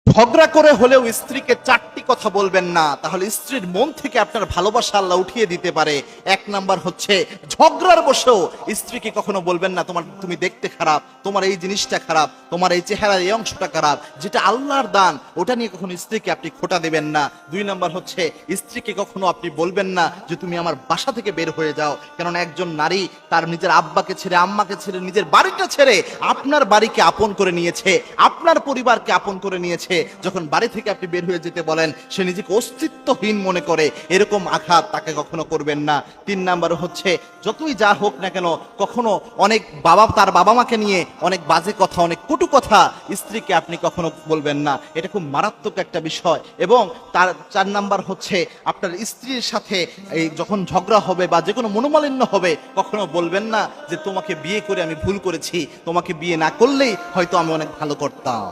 ঝগড়া করে হলেও স্ত্রীকে চারটি কথা বলবেন না, তাহলে স্ত্রীর মন থেকে আপনার ভালোবাসা আল্লাহ উঠিয়ে দিতে পারে। এক নাম্বার হচ্ছে, ঝগড়ার বসেও স্ত্রীকে কখনো বলবেন না তুমি দেখতে খারাপ, তোমার এই জিনিসটা খারাপ, তোমার এই চেহারার এই অংশটা খারাপ, যেটা আল্লাহর দান ওটা নিয়ে কখনো স্ত্রীকে আপনি খোঁটা দেবেন না। দুই নাম্বার হচ্ছে, স্ত্রীকে কখনো আপনি বলবেন না যে তুমি আমার বাসা থেকে বের হয়ে যাও, কেননা একজন নারী তার নিজের আব্বাকে ছেড়ে, আম্মাকে ছেড়ে, নিজের বাড়িটা ছেড়ে আপনার বাড়িকে আপন করে নিয়েছে, আপনার পরিবারকে আপন করে নিয়েছে। যখন বাড়ি থেকে আপনি বের হয়ে যেতে বলেন, সে নিজেকে অস্তিত্বহীন মনে করে, এরকম আঘাত তাকে কখনো করবেন না। তিন নাম্বার হচ্ছে, যতই যা হোক না কেন, কখনো অনেক তার বাবা মাকে নিয়ে অনেক বাজে কথা, অনেক কটু কথা স্ত্রীকে আপনি কখনো বলবেন না, এটা খুব মারাত্মক একটা বিষয়। এবং তার চার নাম্বার হচ্ছে, আপনার স্ত্রীর সাথে এই যখন ঝগড়া হবে বা যে কোনো মনোমালিন্য হবে, কখনো বলবেন না যে তোমাকে বিয়ে করে আমি ভুল করেছি, তোমাকে বিয়ে না করলেই হয়তো আমি অনেক ভালো করতাম।